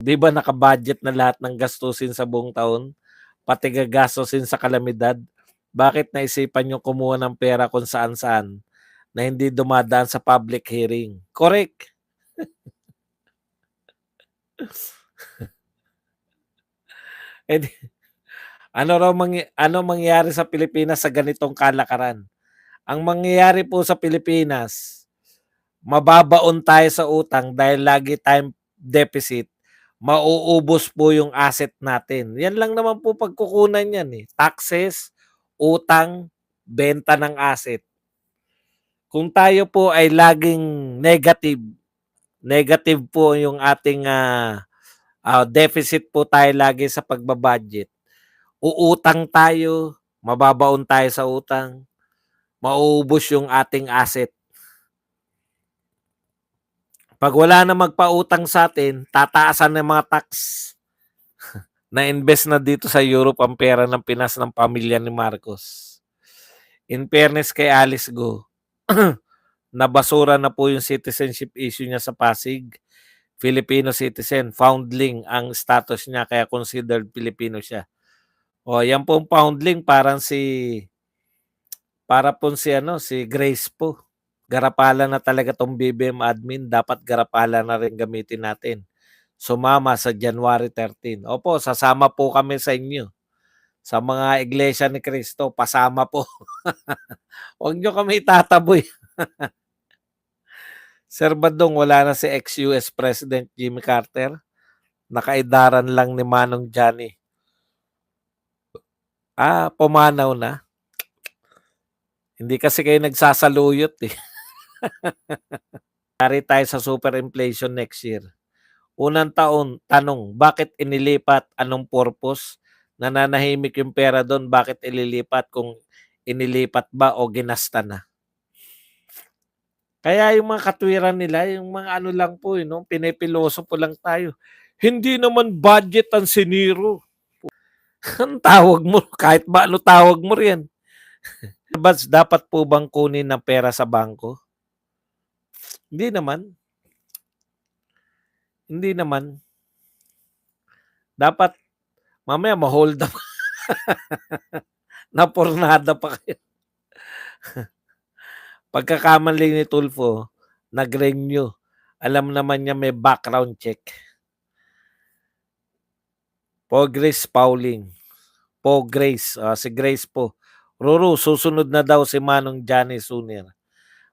'Di ba naka-budget na lahat ng gastusin sa buong taon, pati gagastusin sa kalamidad? Bakit naisipan niyong kumuha ng pera kung saan-saan na hindi dumadaan sa public hearing? Correct. Eh, di ano mangyayari sa Pilipinas sa ganitong kalakaran? Ang mangyayari po sa Pilipinas, mababaon tayo sa utang dahil lagi tayong deficit, mauubos po yung asset natin. Yan lang naman po pagkukunan yan, eh, taxes, utang, benta ng asset. Kung tayo po ay laging negative, negative po yung ating, deficit po tayo lagi sa pagba-budget, uutang tayo, mababaon tayo sa utang, mauubos yung ating asset. 'Pag wala na magpautang sa'tin, tataasan ng mga tax. Na-invest na dito sa Europe ang pera ng Pinas ng pamilya ni Marcos. In fairness kay Alice Go, nabasura na po yung citizenship issue niya sa Pasig. Filipino citizen, foundling ang status niya kaya considered Filipino siya. O yan pong foundling para po si Grace po. Garapala na talaga tong BBM admin, dapat garapala na rin gamitin natin. Sumama sa January 13. Opo, sasama po kami sa inyo. Sa mga iglesia ni Cristo, pasama po. Huwag nyo kami itataboy. Sir Badong, wala na si ex-US President Jimmy Carter. Nakaidaran lang ni Manong Johnny. Pumanaw na. Hindi kasi kayo nagsasaluyot eh. Yari tayo sa superinflation next year. Unang tanong, bakit inilipat? Anong purpose? Nananahimik yung pera doon, bakit ililipat kung inilipat ba o ginasta na? Kaya yung mga katwiran nila, yung mga ano lang po, no? Pinipiloso po lang tayo. Hindi naman budget ang siniro. Ang tawag mo, kahit ba ano tawag mo riyan. Dapat po bang kunin ng pera sa bangko? Hindi naman. Hindi naman. Dapat mamaya ma-hold up. Napornada pa kayo. Pagkakamali ni Tulfo, nag-renew. Alam naman niya may background check. Grace Pauling. Grace. Si Grace po. Ruru, susunod na daw si Manong Johnny Sunir.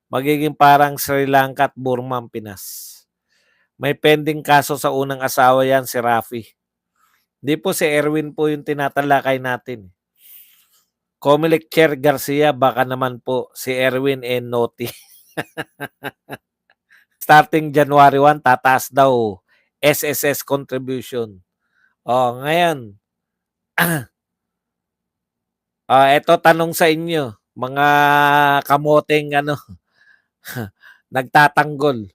Magiging parang Sri Lanka at Burma ang Pinas. May pending kaso sa unang asawa yan, si Rafi. Hindi po si Erwin po yung tinatalakay natin. Comelec Chair Garcia, baka naman po si Erwin Noti. Starting January 1, tataas daw SSS contribution. Ngayon. Ito tanong sa inyo, mga kamoteng nagtatanggol.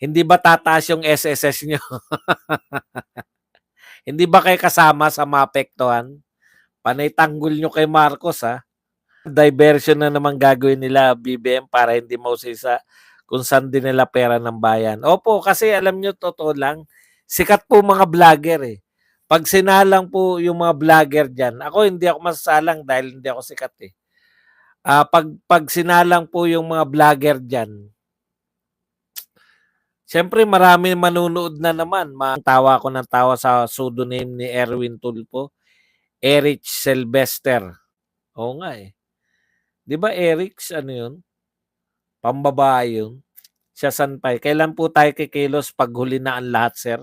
Hindi ba tataas yung SSS nyo? Hindi ba kayo kasama sa maapektuhan? Panay tanggol nyo kay Marcos ha. Diversion na naman gagawin nila BBM para hindi mausisa kung saan din nila pera ng bayan. Opo, kasi alam nyo, totoo lang, sikat po mga vlogger eh. Pag sinalang po yung mga vlogger dyan, ako hindi ako masasalang dahil hindi ako sikat eh. Pag sinalang po yung mga vlogger dyan, siyempre marami manunood na naman. Tawa ko ng tawa sa pseudonym ni Erwin Tulfo, Eric Sylvester. Oo nga eh. Di ba Eric, ano yun? Pambabae yun. Siya Sanpay. Kailan po tayo kikilos pag huli na ang lahat, sir?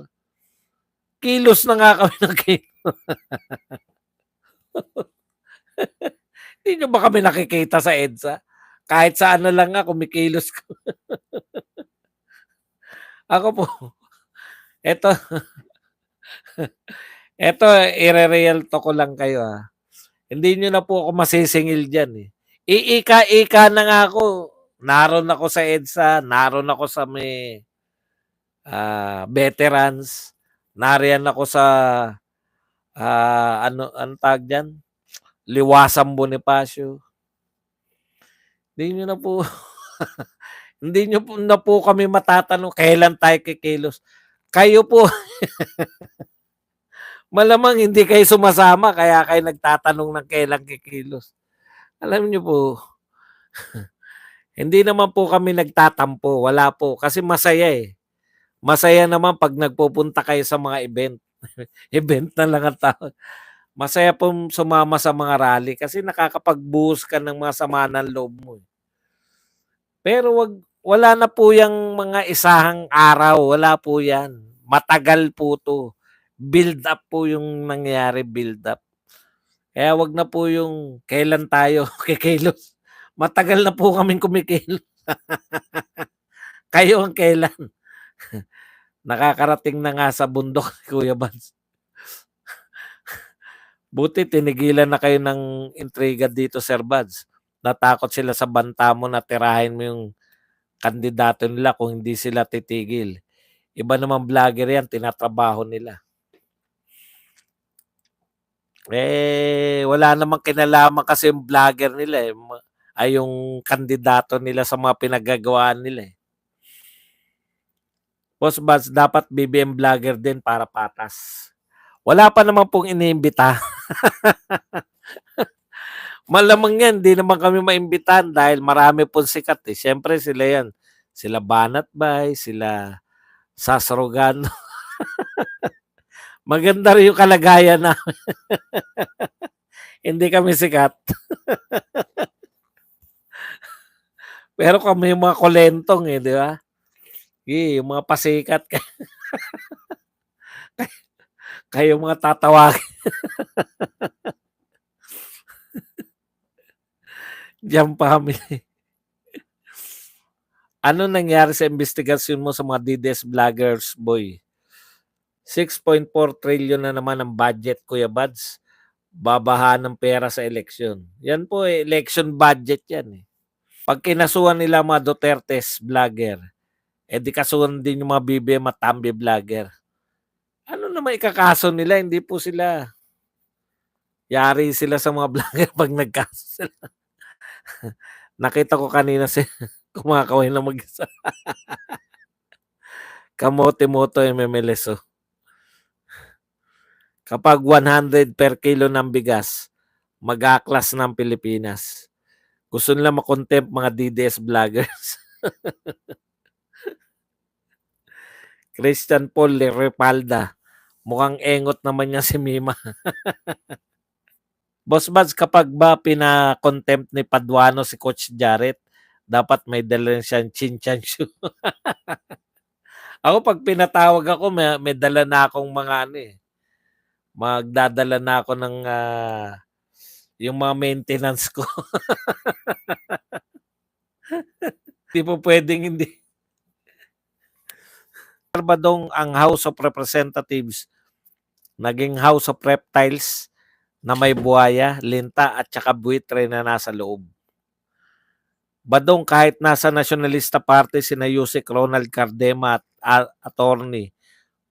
Kilos na nga kami ng kilos. Hindi nyo ba kami nakikita sa EDSA? Kahit saan na lang nga, kumikilos ko. Ako po, eto, ire-real to ko lang kayo ha. Hindi nyo na po ako masisingil dyan eh. Iika-ika na nga ako. Naroon ako sa EDSA, naroon ako sa may veterans, nariyan ako sa ano tag dyan? Liwasang Bonifacio. Hindi nyo na po hindi nyo na po kami matatanong kailan tayo kikilos. Kayo po, malamang hindi kayo sumasama kaya kayo nagtatanong ng kailan kikilos. Alam niyo po, hindi naman po kami nagtatampo, wala po, kasi masaya, eh. Masaya naman 'pag nagpupunta kayo sa mga event. Event na lang ang tawag. Masaya pong sumama sa mga rally kasi nakakapagbuhos ka ng mga sama ng loob mo, eh. Pero wala na po yang mga isahang araw, wala po yan. Matagal po 'to. Build up po yung nangyayari, build up. Kaya wag na po yung kailan tayo kikilos. Matagal na po kaming kumikilos. Kayo ang kailan. Nakakarating na nga sa bundok, Kuya Bans. Buti tinigilan na kayo ng intriga dito, Sir Buds. Natakot sila sa banta mo na tirahin mo yung kandidato nila kung hindi sila titigil. Iba naman vlogger yan, tinatrabaho nila. Wala namang kinalaman kasi yung vlogger nila, eh. Ay yung kandidato nila sa mga pinagagawaan nila, eh. Boss Buds, dapat BBM vlogger din para patas. Wala pa naman pong iniimbita. Malamang yan, di naman kami maimbitahan dahil marami pong sikat, eh. Siyempre sila yan. Sila Banat Bay, sila Sasrogano. Maganda rin yung kalagayan na hindi kami sikat. Pero kami yung mga kolentong, eh, di ba? Yung mga pasikat. Kayo mga tatawagin. Diyan family. Ano nangyari sa investigasyon mo sa mga DDS vloggers, boy? 6.4 trillion na naman ang budget, Kuya Buds. Babaha ng pera sa eleksyon. Yan po, eh, election budget yan, eh. Pag kinasuhan nila mga Duterte's vlogger, di kasuhan din yung mga BBM at Tambi vlogger. Ano naman ikakaso nila? Hindi po sila. Yari sila sa mga vlogger pag nagkaso sila. Nakita ko kanina si kumakawin na mag-isa. Kamote-moto MMLSO. Kapag 100 per kilo ng bigas, mag-aklas ng Pilipinas. Gusto nila makontempt mga DDS vloggers. Christian Paul Repalda. Mukhang engot naman niya si Mima. Boss Buds, kapag ba pina-contempt ni Paduano si Coach Jarrett, dapat may dala siyang chin-chan-shoe. Ako pag pinatawag ako, may dala na akong mga ano, eh. Magdadala na ako ng yung mga maintenance ko. Hindi po pwedeng hindi. Barbadong ang House of Representatives naging House of Reptiles na may buhaya, linta at saka buitre na nasa loob. Badong kahit nasa Nationalista Party sina Yusek Ronald Cardema at attorney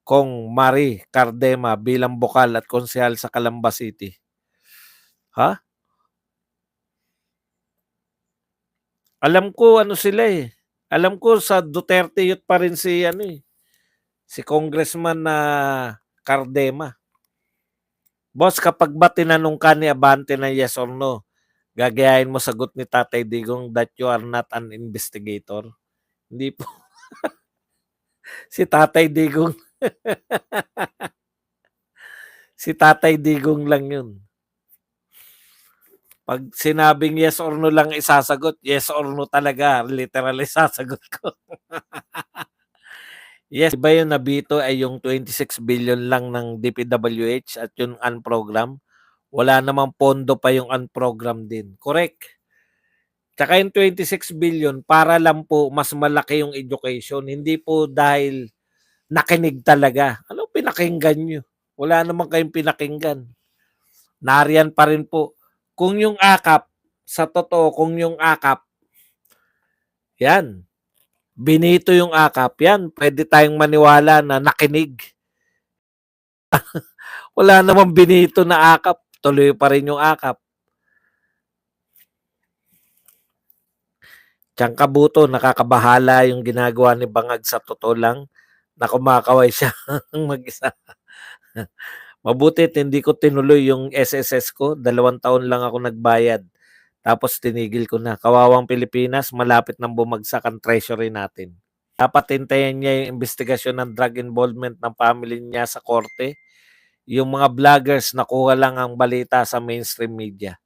Kong Marie Cardema bilang bokal at konsehal sa Calamba City. Ha? Alam ko ano sila, eh. Alam ko sa Duterte Youth pa rin si ano, eh, si Congressman na Cardema. Boss, kapag ba tinanong ka ni Abante na yes or no, gagayahin mo sagot ni Tatay Digong that you are not an investigator? Hindi po. Si Tatay Digong. Si Tatay Digong lang yun. Pag sinabing yes or no lang isasagot, yes or no talaga, literal isasagot ko. Yes, iba yung nabito ay yung 26 billion lang ng DPWH at yung unprogram. Wala namang pondo pa yung unprogram din. Correct. Tsaka yung 26 billion para lang po mas malaki yung education. Hindi po dahil nakinig talaga. Ano pinakinggan nyo? Wala naman kayong pinakinggan. Nariyan pa rin po. Kung yung akap, sa totoo, kung yung akap, yan, binito yung akap, yan, pwede tayong maniwala na nakinig. Wala namang binito na akap, tuloy pa rin yung akap. Tiyang kabuto, nakakabahala yung ginagawa ni Bangag sa totoo lang. na kumakaway siya mag-isa. Mabutit hindi ko tinuloy yung SSS ko, 2 taon lang ako nagbayad. Tapos tinigil ko na. Kawawang Pilipinas, malapit nang bumagsak ang treasury natin. Dapat hintayin niya yung investigasyon ng drug involvement ng family niya sa korte. Yung mga vloggers, nakuha lang ang balita sa mainstream media.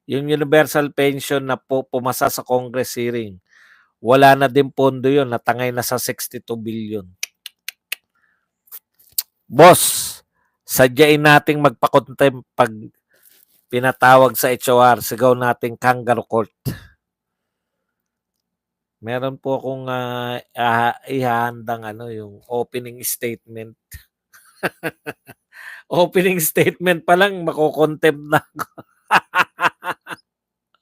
Yung universal pension na pumasa sa Congress hearing, wala na din pondo yun, natangay na sa 62 billion. Boss, sadyain nating magpakontempt pag pinatawag sa HOR, sigaw nating kangaroo court. Meron po akong ihahandang yung opening statement. Opening statement pa lang, makokontempt na ako.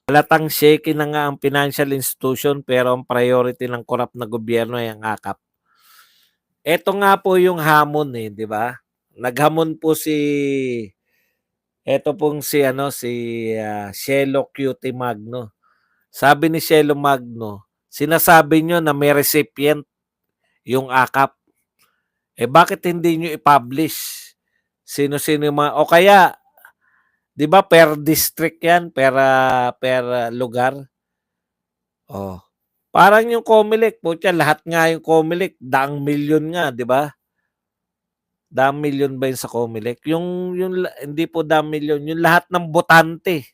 Halatang shaky na nga ang financial institution pero ang priority ng korap na gobyerno ay ang akap. Ito nga po yung hamon di ba? Naghamon po ito pong si Shelo Cutie Magno. Sabi ni Shelo Magno, sinasabi nyo na may recipient yung akap. Bakit hindi nyo i-publish? Sino-sino yung mga, o kaya, di ba per district yan, per lugar? Oh. Parang yung COMELEC, putya, lahat nga yung COMELEC, 100,000,000 nga, di ba? 100,000,000 ba yun sa COMELEC? Yung hindi po 100,000,000, yung lahat ng botante.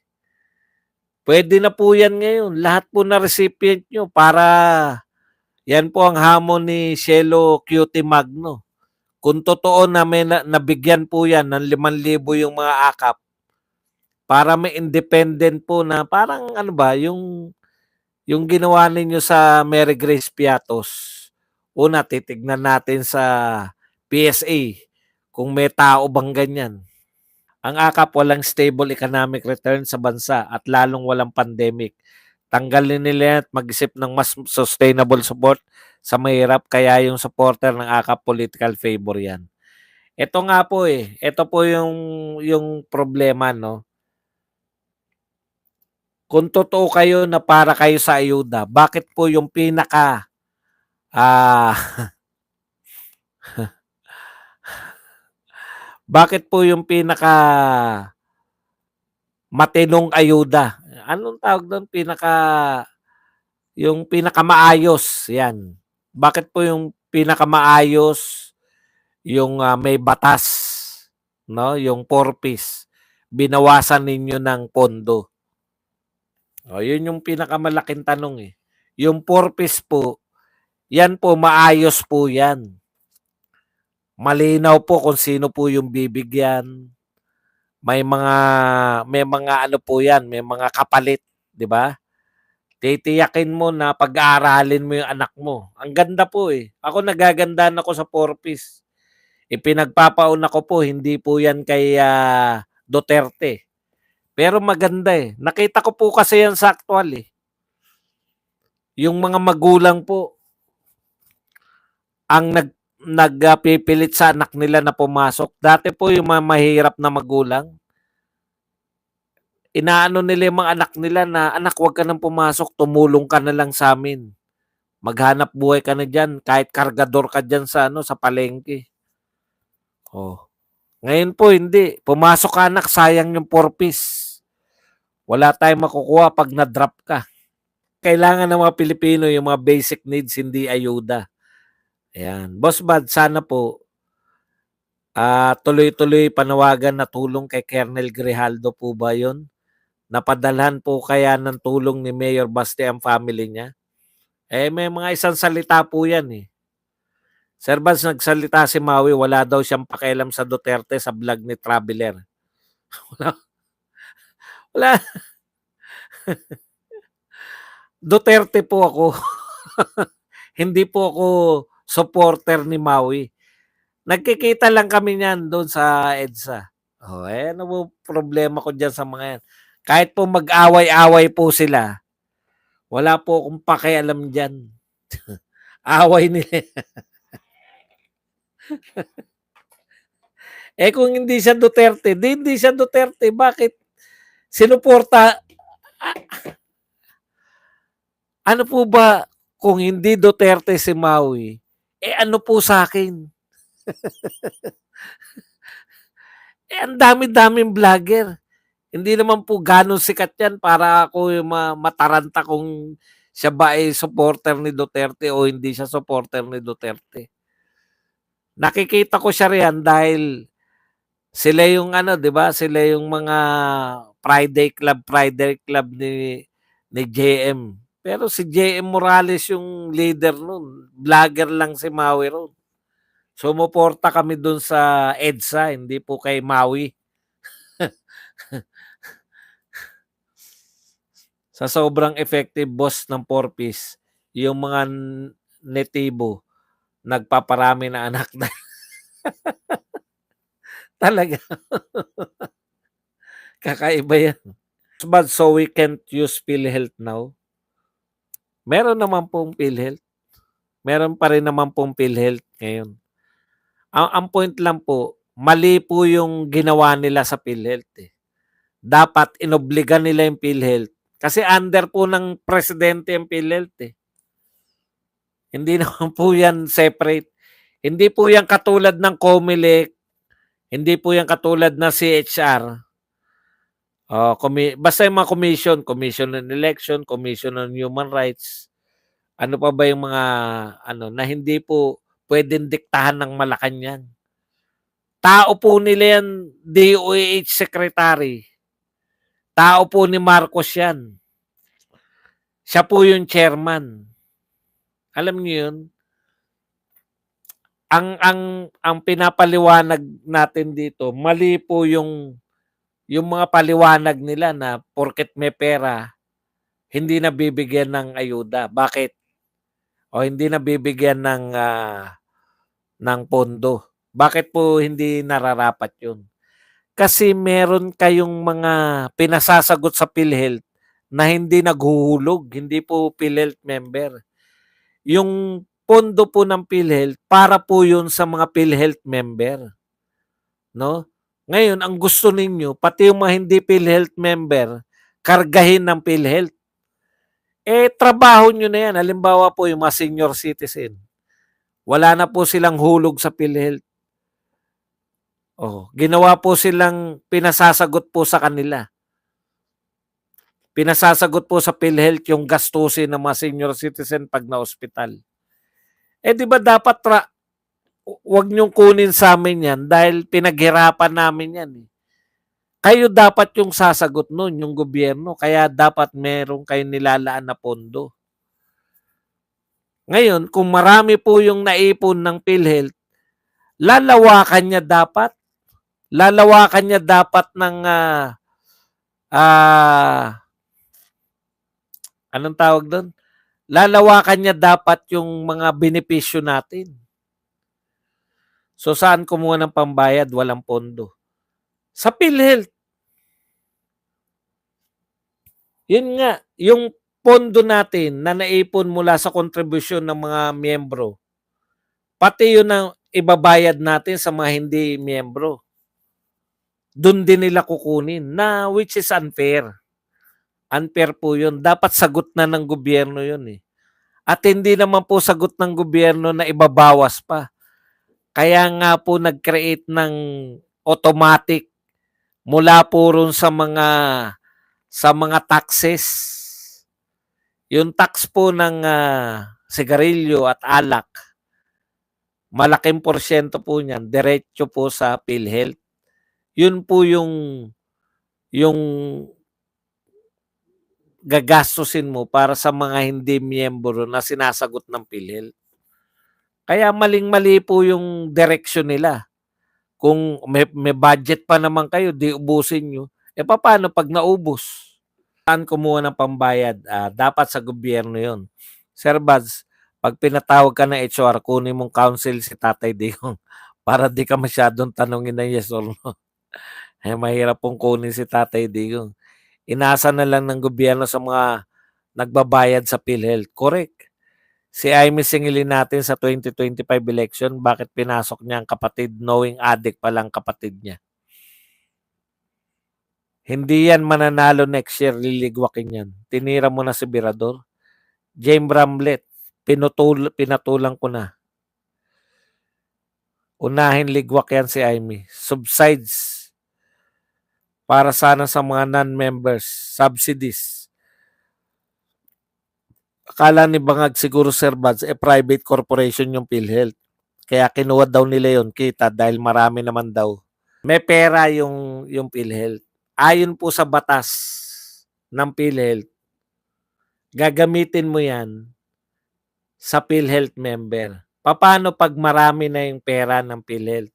Pwede na po yan ngayon. Lahat po na recipient nyo para yan po ang hamon ni Shelo Cutie Magno. Kung totoo na may nabigyan po yan ng 5,000 yung mga akap, para may independent po na parang yung ginawa ninyo sa Mary Grace Piatos. Una, titignan natin sa PSA kung may tao bang ganyan. Ang akap walang stable economic return sa bansa at lalong walang pandemic. Tanggalin nila at mag-isip ng mas sustainable support sa mahirap, kaya yung supporter ng akap political favor yan. Ito nga po ito po yung problema Kung totoo kayo na para kayo sa ayuda, bakit po yung pinaka bakit po yung pinaka matinong ayuda? Anong tawag doon? Yung pinakamaayos, yan. Bakit po yung pinakamaayos, yung may batas, yung 4-piece, binawasan ninyo ng pondo? Yun yung pinakamalaking tanong Yung 4-piece po, yan po, maayos po yan. Malinaw po kung sino po yung bibigyan. May mga po yan, may mga kapalit, di ba? Titiyakin mo na pag-aaralin mo yung anak mo. Ang ganda po Ako nagagandaan ako sa 4-piece. Ipinagpapauna ko po, hindi po yan kay Duterte. Pero maganda Nakita ko po kasi yan sa actual Yung mga magulang po, ang nagpipilit sa anak nila na pumasok. Dati po yung mga mahirap na magulang, inaano nila yung mga anak nila na, anak, huwag ka nang pumasok, tumulong ka na lang sa amin. Maghanap buhay ka na dyan, kahit kargador ka dyan sa palengke. Ngayon po, hindi. Pumasok ka, anak, sayang yung 4-piece. Wala tayong makukuha pag na-drop ka. Kailangan ng mga Pilipino yung mga basic needs, hindi ayuda. Ayan. Boss Bad, sana po tuloy-tuloy panawagan na tulong kay Colonel Grijaldo po ba yun? Napadalhan po kaya ng tulong ni Mayor Baste ang family niya? May mga isang salita po yan Sir Bans, nagsalita si Maui, wala daw siyang pakialam sa Duterte sa vlog ni Traveler. Wala. Duterte po ako. Hindi po ako supporter ni Maui. Nagkikita lang kami niyan doon sa EDSA. Ano po problema ko dyan sa mga yan? Kahit po mag-away-away po sila, wala po akong pakialam dyan. Away nila. Kung hindi siya Duterte, hindi siya Duterte. Bakit sinuporta? Ano po ba kung hindi Duterte si Maui? ano po sa'kin, ang dami-daming vlogger. Hindi naman po gano'n sikat 'yan para ako yung mataranta kung siya ba ay supporter ni Duterte o hindi siya supporter ni Duterte. Nakikita ko siya riyan dahil sila yung ano, 'di ba, sila yung mga Friday Club ni JM. Pero si JM Morales yung leader nun, vlogger lang si Maui ro'n. Sumuporta kami dun sa EDSA, hindi po kay Maui. Sa sobrang effective boss ng 4-piece, yung mga netibo nagpaparami na anak na talaga kakaiba yan. But so we can't use PhilHealth now? Meron naman pong PhilHealth. Meron pa rin naman pong PhilHealth ngayon. Ang point lang po, mali po yung ginawa nila sa PhilHealth, eh. Dapat inobliga nila yung PhilHealth kasi under po ng presidente yung PhilHealth, eh. Hindi naman po yan separate. Hindi po yan katulad ng COMELEC, hindi po yan katulad ng CHR. Basta yung mga commission on election, commission on human rights. Ano pa ba yung mga ano na hindi po pwedeng diktahan ng Malacanang. Tao po nila yan, DOH secretary. Tao po ni Marcos yan. Siya po yung chairman. Alam niyo yun? Ang pinapaliwanag natin dito, mali po yung mga paliwanag nila na porket may pera, hindi nabibigyan ng ayuda. Bakit? O hindi nabibigyan ng pondo. Bakit po hindi nararapat yun? Kasi meron kayong mga pinasasagot sa PhilHealth na hindi naghuhulog, hindi po PhilHealth member. Yung pondo po ng PhilHealth, para po yun sa mga PhilHealth member. No? Ngayon, ang gusto ninyo, pati yung mga hindi PhilHealth member, kargahin ng PhilHealth. Trabaho nyo na yan. Halimbawa po yung mga senior citizen. Wala na po silang hulog sa PhilHealth. Ginawa po silang pinasasagot po sa kanila. Pinasasagot po sa PhilHealth yung gastusin ng mga senior citizen pag na-hospital. Di ba dapat wag niyong kunin sa amin yan dahil pinaghirapan namin yan. Kayo dapat yung sasagot nun, yung gobyerno. Kaya dapat meron kayong nilalaan na pondo. Ngayon, kung marami po yung naipon ng PhilHealth, lalawakan niya dapat. Lalawakan niya dapat ng anong tawag doon? Lalawakan niya dapat yung mga benepisyo natin. So saan kumuha ng pambayad? Walang pondo. Sa PhilHealth. Yun nga, yung pondo natin na naipon mula sa kontribusyon ng mga miyembro, pati yun ang ibabayad natin sa mga hindi miyembro. Doon din nila kukunin na which is unfair. Unfair po yun. Dapat sagot na ng gobyerno yun, eh. At hindi naman po sagot ng gobyerno na ibabawas pa. Kaya nga po nag-create ng automatic mula po ron sa mga taxes. Yung tax po ng sigarilyo at alak, malaking porsyento po niyan, diretso po sa PhilHealth. Yun po yung gagastusin mo para sa mga hindi miyembro na sinasagot ng PhilHealth. Kaya maling-mali po yung direksyon nila. Kung may budget pa naman kayo, di ubusin nyo. Paano pag naubos? Saan kumuha ng pambayad? Dapat sa gobyerno yun. Sir Bads, pag pinatawag ka ng HR, kunin mong counsel si Tatay Digong para di ka masyadong tanongin ng yes or no. Mahirap pong kunin si Tatay Digong. Inasa na lang ng gobyerno sa mga nagbabayad sa PhilHealth. Correct. Si Amy singilin natin sa 2025 election, bakit pinasok niya ang kapatid knowing addict pa lang kapatid niya? Hindi yan mananalo next year, liligwakin yan. Tinira mo na si Birador. James Bramlett, pinatulang ko na. Unahin ligwak yan si Imee. Subsides para sana sa mga non-members. Subsidies. Akala ni Bangag siguro, Sir Bads, private corporation yung PhilHealth. Kaya kinuha daw nila yon kita dahil marami naman daw. May pera yung PhilHealth. Ayon po sa batas ng PhilHealth, gagamitin mo yan sa PhilHealth member. Paano pag marami na yung pera ng PhilHealth?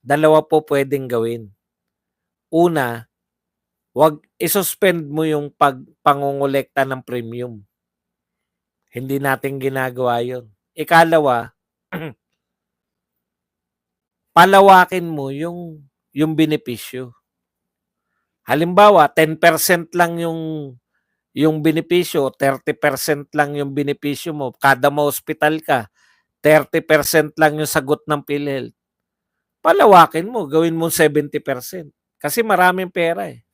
Dalawa po pwedeng gawin. Una, wag isuspend mo yung pangongolekta ng premium. Hindi natin ginagawa yon. Ikalawa, palawakin mo yung benepisyo. Halimbawa, 10% lang yung benepisyo, 30% lang yung benepisyo mo. Kada ma-hospital ka, 30% lang yung sagot ng PhilHealth. Palawakin mo, gawin mo 70%. Kasi maraming pera eh.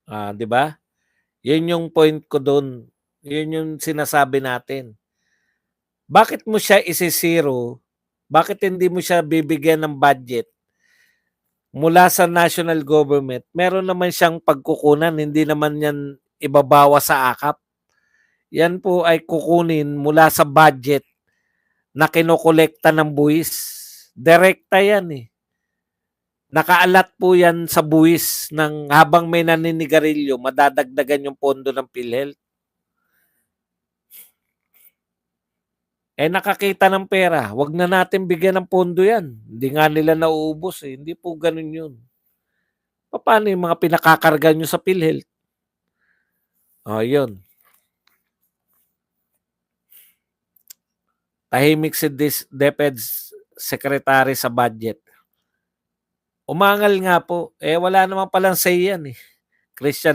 'Di ba? 'Yun yung point ko doon. 'Yun yung sinasabi natin. Bakit mo siya isi-zero? Bakit hindi mo siya bibigyan ng budget mula sa national government? Meron naman siyang pagkukunan, hindi naman 'yan ibabawas sa akap. Yan po ay kukunin mula sa budget na kinokolekta ng buwis. Direkta yan eh. Nakaalat po yan sa buwis ng habang may naninigarilyo, madadagdagan yung pondo ng PhilHealth. Nakakita ng pera, wag na natin bigyan ng pondo yan. Hindi nga nila nauubos eh. Hindi po ganun yun. Paano yung mga pinakakarga nyo sa PhilHealth? Yun. Tahimik si DepEd's secretary sa budget. Umangal nga po. Wala naman palang say yan eh. Christian